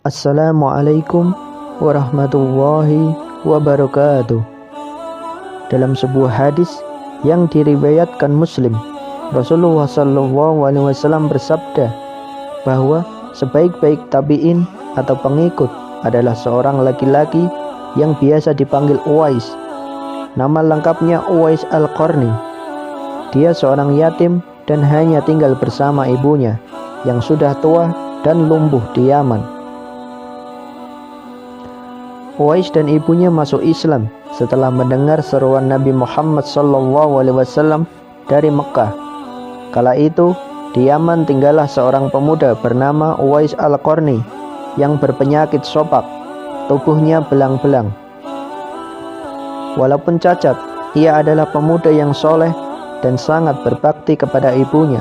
Assalamualaikum warahmatullahi wabarakatuh. Dalam sebuah hadis yang diriwayatkan Muslim, Rasulullah SAW bersabda bahwa sebaik-baik tabi'in atau pengikut adalah seorang laki-laki yang biasa dipanggil Uwais. Nama lengkapnya Uwais Al-Qarni. Dia seorang yatim dan hanya tinggal bersama ibunya yang sudah tua dan lumpuh di Yaman. Uwais dan ibunya masuk Islam setelah mendengar seruan Nabi Muhammad SAW dari Mekah. Kala itu di Yaman tinggallah seorang pemuda bernama Uwais Al-Qarni yang berpenyakit sopak, tubuhnya belang-belang. Walaupun cacat, ia adalah pemuda yang soleh dan sangat berbakti kepada ibunya.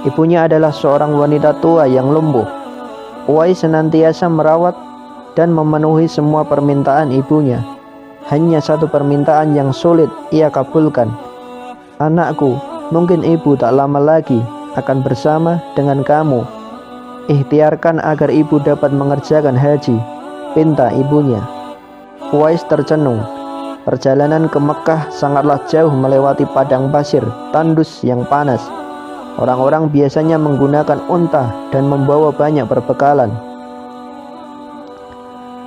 Ibunya adalah seorang wanita tua yang lumpuh. Uwais senantiasa merawat dan memenuhi semua permintaan ibunya. Hanya satu permintaan yang sulit ia kabulkan. "Anakku, mungkin ibu tak lama lagi akan bersama dengan kamu. Ikhtiarkan agar ibu dapat mengerjakan haji," pinta ibunya. Uwais tercenung. Perjalanan ke Mekah sangatlah jauh melewati padang pasir tandus yang panas. Orang-orang biasanya menggunakan unta dan membawa banyak perbekalan.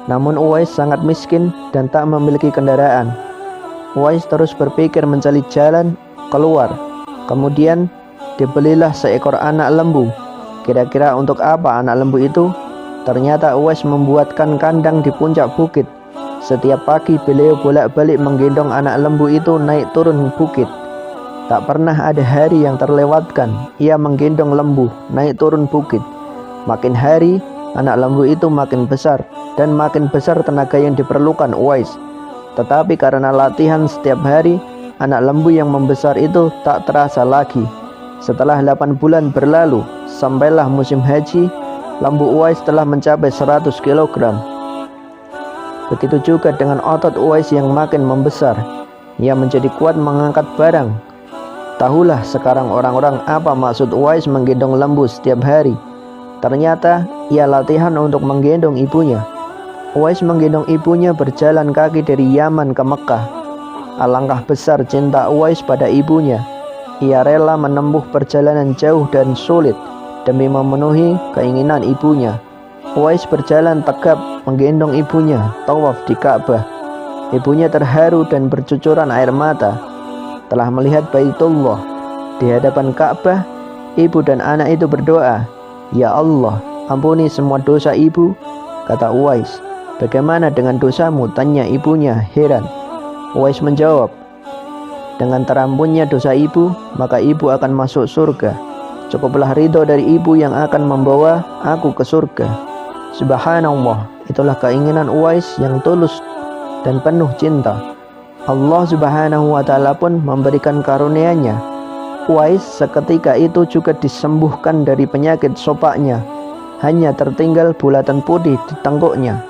Namun Uwais sangat miskin dan tak memiliki kendaraan. Uwais terus berpikir mencari jalan keluar. Kemudian dibelilah seekor anak lembu. Kira-kira untuk apa anak lembu itu? Ternyata Uwais membuatkan kandang di puncak bukit. Setiap pagi beliau bolak-balik menggendong anak lembu itu naik turun bukit. Tak pernah ada hari yang terlewatkan ia menggendong lembu naik turun bukit. Makin hari anak lembu itu makin besar dan makin besar tenaga yang diperlukan Uwais. Tetapi karena latihan setiap hari, anak lembu yang membesar itu tak terasa lagi. Setelah 8 bulan berlalu, sampailah musim haji, lembu Uwais telah mencapai 100 kg. Begitu juga dengan otot Uwais yang makin membesar. Ia menjadi kuat mengangkat barang. Tahulah sekarang orang-orang apa maksud Uwais menggendong lembu setiap hari. Ternyata ia latihan untuk menggendong ibunya. Uwais menggendong ibunya berjalan kaki dari Yaman ke Mekah. Alangkah besar cinta Uwais pada ibunya. Ia rela menempuh perjalanan jauh dan sulit demi memenuhi keinginan ibunya. Uwais berjalan tegap menggendong ibunya tawaf di Ka'bah. Ibunya terharu dan bercucuran air mata. Telah melihat Baitullah di hadapan Ka'bah, ibu dan anak itu berdoa, "Ya Allah, ampuni semua dosa ibu," kata Uwais. "Bagaimana dengan dosamu?" tanya ibunya heran. Uwais menjawab, "Dengan terampunnya dosa ibu, maka ibu akan masuk surga. Cukuplah ridho dari ibu yang akan membawa aku ke surga." Subhanallah, itulah keinginan Uwais yang tulus dan penuh cinta. Allah Subhanahu wa ta'ala pun memberikan karunia-Nya. Uwais seketika itu juga disembuhkan dari penyakit sopaknya. Hanya tertinggal bulatan putih di tengkuknya.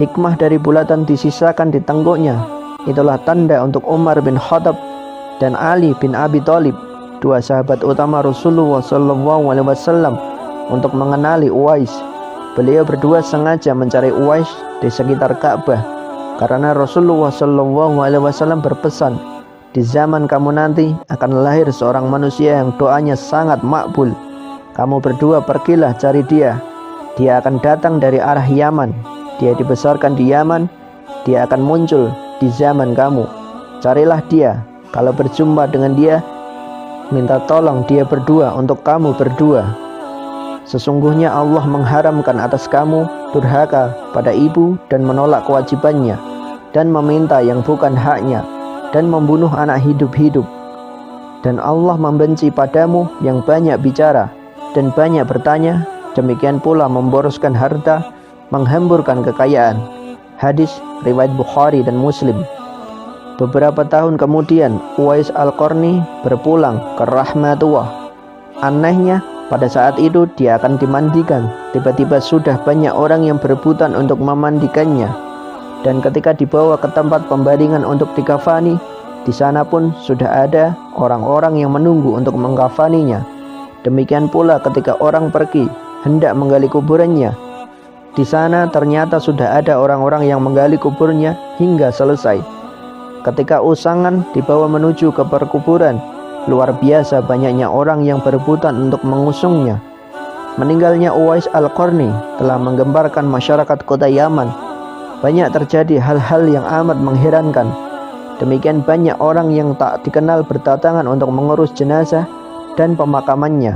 Hikmah dari bulatan disisakan di tengkuknya itulah tanda untuk Umar bin Khattab dan Ali bin Abi Thalib, dua sahabat utama Rasulullah SAW, untuk mengenali Uwais. Beliau berdua sengaja mencari Uwais di sekitar Ka'bah karena Rasulullah SAW berpesan, "Di zaman kamu nanti akan lahir seorang manusia yang doanya sangat makbul. Kamu berdua pergilah cari dia. Dia akan datang dari arah Yaman. Dia dibesarkan di Yaman. Dia akan muncul di zaman kamu. Carilah dia. Kalau berjumpa dengan dia, minta tolong dia berdua untuk kamu berdua. Sesungguhnya Allah mengharamkan atas kamu durhaka pada ibu dan menolak kewajibannya, dan meminta yang bukan haknya, dan membunuh anak hidup-hidup. Dan Allah membenci padamu yang banyak bicara dan banyak bertanya, demikian pula memboroskan harta, menghamburkan kekayaan." Hadis riwayat Bukhari dan Muslim. Beberapa tahun kemudian Uwais Al-Qarni berpulang ke rahmatullah. Anehnya, pada saat itu dia akan dimandikan. Tiba-tiba sudah banyak orang yang berebutan untuk memandikannya. Dan ketika dibawa ke tempat pembaringan untuk dikafani, di sana pun sudah ada orang-orang yang menunggu untuk mengkafaninya. Demikian pula ketika orang pergi hendak menggali kuburannya, Di sana ternyata sudah ada orang-orang yang menggali kuburnya hingga selesai. Ketika usangan dibawa menuju ke perkuburan, luar biasa banyaknya orang yang berebutan untuk mengusungnya. Meninggalnya Uwais Al-Qarni telah menggemparkan masyarakat kota Yaman. Banyak terjadi hal-hal yang amat mengherankan. Demikian banyak orang yang tak dikenal berdatangan untuk mengurus jenazah dan pemakamannya.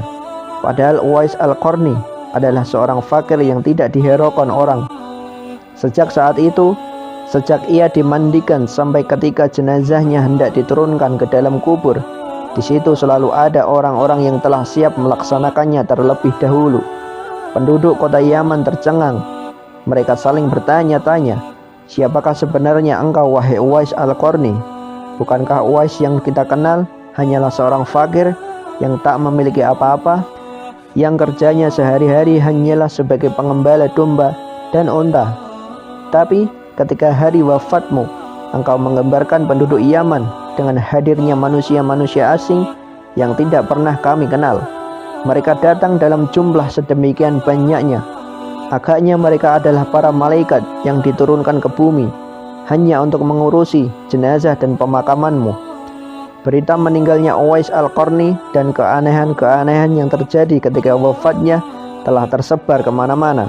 Padahal Uwais Al-Qarni adalah seorang fakir yang tidak dihiraukan orang. Sejak saat itu, sejak ia dimandikan sampai ketika jenazahnya hendak diturunkan ke dalam kubur, di situ selalu ada orang-orang yang telah siap melaksanakannya terlebih dahulu. Penduduk kota Yaman tercengang. Mereka saling bertanya-tanya, siapakah sebenarnya engkau, wahai Uwais Al-Qarni? Bukankah Uwais yang kita kenal hanyalah seorang fakir yang tak memiliki apa-apa, yang kerjanya sehari-hari hanyalah sebagai pengembala domba dan unta? Tapi ketika hari wafatmu, engkau menggambarkan penduduk Yaman dengan hadirnya manusia-manusia asing yang tidak pernah kami kenal. Mereka datang dalam jumlah sedemikian banyaknya. Agaknya mereka adalah para malaikat yang diturunkan ke bumi hanya untuk mengurusi jenazah dan pemakamanmu. Berita meninggalnya Uwais Al-Qarni dan keanehan-keanehan yang terjadi ketika wafatnya telah tersebar kemana-mana.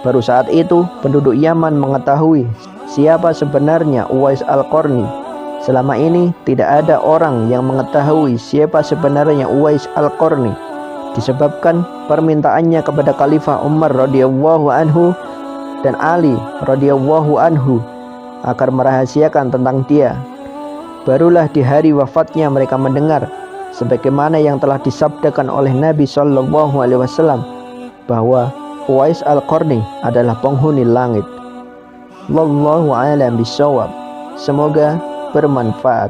Baru saat itu penduduk Yaman mengetahui siapa sebenarnya Uwais Al-Qarni. Selama ini tidak ada orang yang mengetahui siapa sebenarnya Uwais Al-Qarni, disebabkan permintaannya kepada Khalifah Umar radhiyallahu anhu dan Ali radhiyallahu anhu agar merahasiakan tentang dia. Barulah di hari wafatnya mereka mendengar sebagaimana yang telah disabdakan oleh Nabi sallallahu alaihi wasallam bahwa Uwais Al-Qarni adalah penghuni langit. Wallahu a'lam bishawab. Semoga bermanfaat.